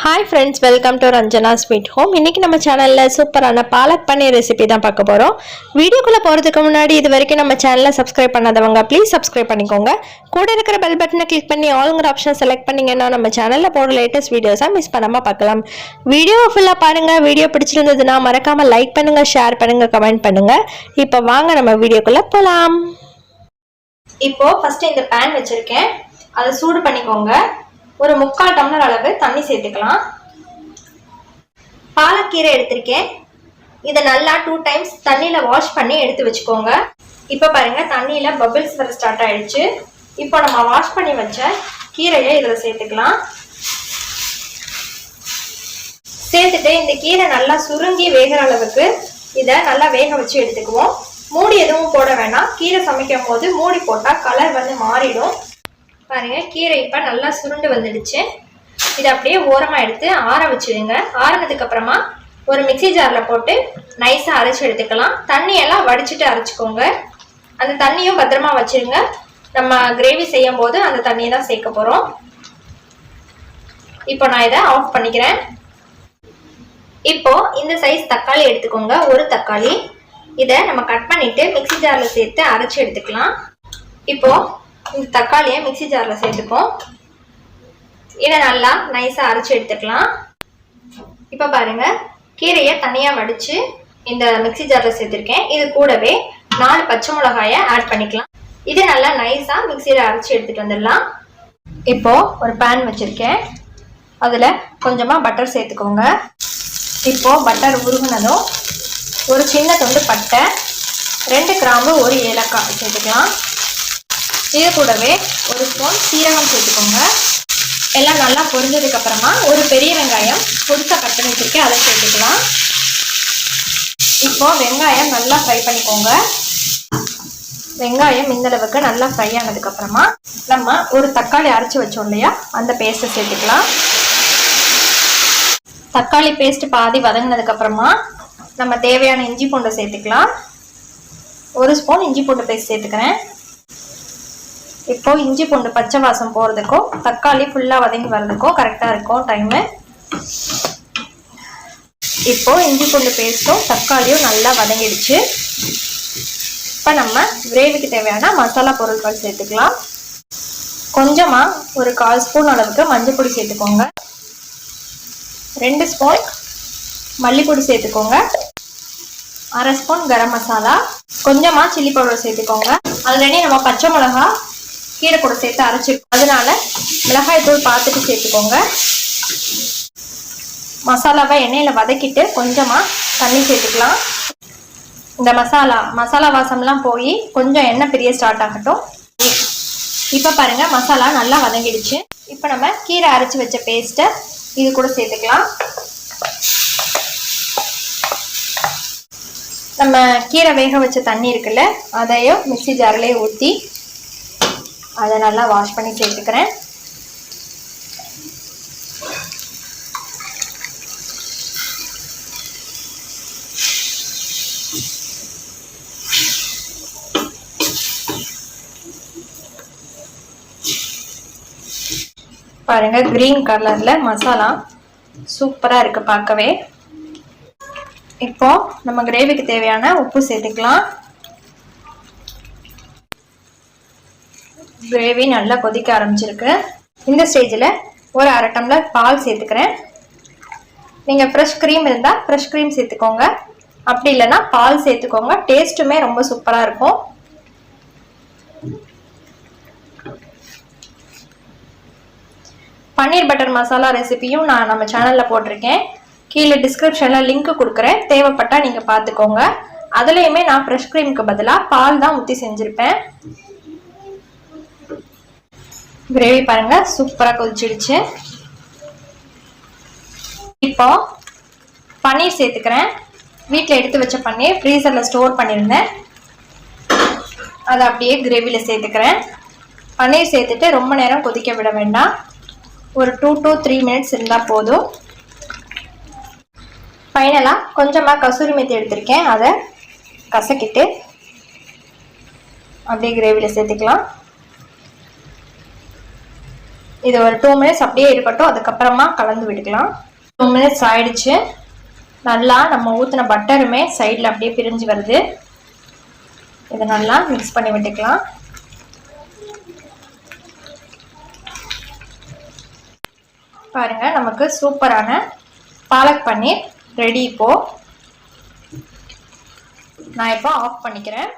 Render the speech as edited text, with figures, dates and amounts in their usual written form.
Hi friends, welcome to Ranjana Sweet Home. இன்னைக்கு நம்ம சேனல்ல சூப்பரான பாலக் பன்னீர் ரெசிபி தான் பார்க்க போறோம். வீடியோக்குள்ள போறதுக்கு முன்னாடி இதுவரைக்கும் நம்ம சேனலை சப்ஸ்கிரைப் பண்ணாதவங்க ப்ளீஸ் சப்ஸ்கிரைப் பண்ணிக்கோங்க. கூட இருக்கிற பெல் பட்டனை கிளிக் பண்ணி ஆல்ங்கிற ஆப்ஷன் செலக்ட் பண்ணீங்கன்னா நம்ம சேனல்ல போடுற லேட்டஸ்ட் வீடியோஸை மிஸ் பண்ணாம பார்க்கலாம். வீடியோவை ஃபுல்லா பாருங்க. வீடியோ பிடிச்சிருந்ததுன்னா மறக்காம லைக் பண்ணுங்க, ஷேர் பண்ணுங்க, கமெண்ட் பண்ணுங்க. இப்போ வாங்க நம்ம வீடியோக்குள்ள போலாம். இப்போ ஃபர்ஸ்ட் இந்த பேன் வச்சிருக்கேன். அதை சூடு பண்ணிக்கோங்க. ஒரு 3/4 டம்ளர் அளவு தண்ணி சேர்த்துக்கலாம். பாலக்கீரை எடுத்திருக்கேன். இதை நல்லா 2 டைம்ஸ் தண்ணியில வாஷ் பண்ணி எடுத்து வச்சுக்கோங்க. இப்போ பாருங்க தண்ணியில பபிள்ஸ் வர ஸ்டார்ட் ஆயிடுச்சு. இப்போ நம்ம வாஷ் பண்ணி வச்ச கீரையை இதில் சேர்த்துக்கலாம். சேர்த்துட்டு இந்த கீரை நல்லா சுருங்கி வேகிற அளவுக்கு இதை நல்லா வேக வச்சு எடுத்துக்குவோம். மூடி எதுவும் போட வேணாம். கீரை சமைக்கும் போது மூடி போட்டால் கலர் வந்து மாறிடும். பாருங்க கீரை இப்போ நல்லா சுருண்டு வந்துடுச்சு. இதை அப்படியே ஓரமாக எடுத்து ஆற வச்சுடுங்க. ஆறினதுக்கு அப்புறமா ஒரு மிக்சி ஜாரில் போட்டு நைஸாக அரைச்சி எடுத்துக்கலாம். தண்ணியெல்லாம் வடிச்சிட்டு அரைச்சிக்கோங்க. அந்த தண்ணியும் பத்திரமா வச்சுருங்க. நம்ம கிரேவி செய்யும் போது அந்த தண்ணியை தான் சேர்க்க போகிறோம். இப்போ நான் இதை ஆஃப் பண்ணிக்கிறேன். இப்போ இந்த சைஸ் தக்காளி எடுத்துக்கோங்க. ஒரு தக்காளி. இதை நம்ம கட் பண்ணிட்டு மிக்சி ஜாரில் சேர்த்து அரைச்சி எடுத்துக்கலாம். இப்போ இந்த தக்காளியை மிக்சி ஜாரில் சேர்த்துப்போம். இதை நல்லா நைஸாக அரைச்சி எடுத்துக்கலாம். இப்போ பாருங்க கீரையை தனியாக வடித்து இந்த மிக்சி ஜாரில் சேர்த்துருக்கேன். இது கூடவே 4 பச்சை மிளகாயை ஆட் பண்ணிக்கலாம். இது நல்லா நைஸாக மிக்சியில் அரைச்சி எடுத்துகிட்டு வந்துடலாம். இப்போ ஒரு பேன் வச்சுருக்கேன். அதில் கொஞ்சமாக பட்டர் சேர்த்துக்கோங்க. இப்போ பட்டர் உருகுனதும் ஒரு சின்ன துண்டு பட்டை, 2 கிராம்பு, 1 ஏலக்காய் சேர்த்துக்கலாம். இது கூடவே ஒரு ஸ்பூன் சீரகம் சேர்த்துக்கோங்க. எல்லாம் நல்லா பொரிஞ்சதுக்கு அப்புறமா ஒரு பெரிய வெங்காயம் பொடிசா கட் பண்ணி வச்சிருக்கேன், அதை சேர்த்துக்கலாம். இப்போ வெங்காயம் நல்லா ஃப்ரை பண்ணிக்கோங்க. வெங்காயம் இந்த அளவுக்கு நல்லா ஃப்ரை ஆனதுக்கு அப்புறமா நம்ம ஒரு தக்காளி அரைச்சி வச்சோம் இல்லையா, அந்த பேஸ்ட்டை சேர்த்துக்கலாம். தக்காளி பேஸ்ட் பாதி வதங்கினதுக்கு அப்புறமா நம்ம தேவையான இஞ்சி பூண்டை சேர்த்துக்கலாம். 1 ஸ்பூன் இஞ்சி பூண்டு பேஸ்ட் சேர்த்துக்கிறேன். இப்போ இஞ்சி பூண்டு பச்சை வாசம் போகிறதுக்கும் தக்காளி ஃபுல்லாக வதங்கி வர்றதுக்கும் கரெக்டாக இருக்கும் டைமு. இப்போ இஞ்சி பூண்டு பேஸ்ட்டும் தக்காளியும் நல்லா வதங்கிடுச்சு. இப்போ நம்ம கிரேவிக்கு தேவையான மசாலா பொருட்கள் சேர்த்துக்கலாம். கொஞ்சமாக ஒரு 1/4 ஸ்பூன் அளவுக்கு மஞ்சள் பொடி சேர்த்துக்கோங்க. 2 ஸ்பூன் மல்லிப்பொடி சேர்த்துக்கோங்க. 1/2 ஸ்பூன் கரம் மசாலா, கொஞ்சமாக சில்லி பவுடர் சேர்த்துக்கோங்க. ஆல்ரெடி நம்ம பச்சை மிளகா கீரை கூட சேர்த்து அரைச்சிருக்கோம், அதனால மிளகாய் தூள் பார்த்துட்டு சேர்த்துக்கோங்க. மசாலாவை எண்ணெயில் வதக்கிட்டு கொஞ்சமாக தண்ணி சேர்த்துக்கலாம். இந்த மசாலா வாசம்லாம் போய் கொஞ்சம் எண்ணெய் பிரிய ஸ்டார்ட் ஆகட்டும். இப்போ பாருங்க மசாலா நல்லா வதங்கிடுச்சு. இப்போ நம்ம கீரை அரைச்சி வச்ச பேஸ்ட்டை இது கூட சேர்த்துக்கலாம். நம்ம கீரை வேக வச்ச தண்ணி இருக்குல்ல, அதையும் மிக்சி ஜார்லேயே ஊற்றி அதை நல்லா வாஷ் பண்ணி சேர்த்துக்கிறேன். பாருங்க கிரீன் கலர்ல மசாலா சூப்பரா இருக்கு பார்க்கவே. இப்போ நம்ம கிரேவிக்கு தேவையான உப்பு சேர்த்துக்கலாம். கிரேவி நல்லா கொதிக்க ஆரம்பிச்சிருக்கு. இந்த ஸ்டேஜில் ஒரு 1/2 டம்ளர் பால் சேர்த்துக்கிறேன். நீங்கள் ஃப்ரெஷ் க்ரீம் இருந்தால் ஃப்ரெஷ் க்ரீம் சேர்த்துக்கோங்க. அப்படி இல்லைன்னா பால் சேர்த்துக்கோங்க. டேஸ்ட்டுமே ரொம்ப சூப்பராக இருக்கும். பன்னீர் பட்டர் மசாலா ரெசிபியும் நான் நம்ம சேனலில் போட்டிருக்கேன். கீழே டிஸ்கிரிப்ஷனில் லிங்க் கொடுக்குறேன், தேவைப்பட்டால் நீங்கள் பார்த்துக்கோங்க. அதுலேயுமே நான் ஃப்ரெஷ் க்ரீமுக்கு பதிலாக பால் தான் ஊற்றி செஞ்சுருப்பேன். கிரேவி பாருங்க சூப்பராக கொதிச்சிடுச்சு. இப்போ பன்னீர் சேர்த்துக்கிறேன். வீட்டில் எடுத்து வச்ச பன்னீர் ஃப்ரீசரில் ஸ்டோர் பண்ணியிருந்தேன், அதை அப்படியே கிரேவியில் சேர்த்துக்கிறேன். பன்னீர் சேர்த்துட்டு ரொம்ப நேரம் கொதிக்க விட வேண்டாம். ஒரு 2 to 3 மினிட்ஸ் இருந்தால் போதும். ஃபைனலாக கொஞ்சமாக கசூரி மெத்தி எடுத்திருக்கேன், அதை கசக்கிட்டு அப்படியே கிரேவியில் சேர்த்துக்கலாம். இது ஒரு 2 மினிட்ஸ் அப்படியே இருக்கட்டும், அதுக்கப்புறமா கலந்து விட்டுக்கலாம். 2 மினிட்ஸ் ஆயிடுச்சு. நல்லா நம்ம ஊற்றின பட்டருமே சைடில் அப்படியே பிரிஞ்சு வருது. இதை நல்லா மிக்ஸ் பண்ணி விட்டுக்கலாம். பாருங்க, நமக்கு சூப்பரான பாலக் பன்னீர் ரெடி. நான் இப்போ ஆஃப் பண்ணிக்கிறேன்.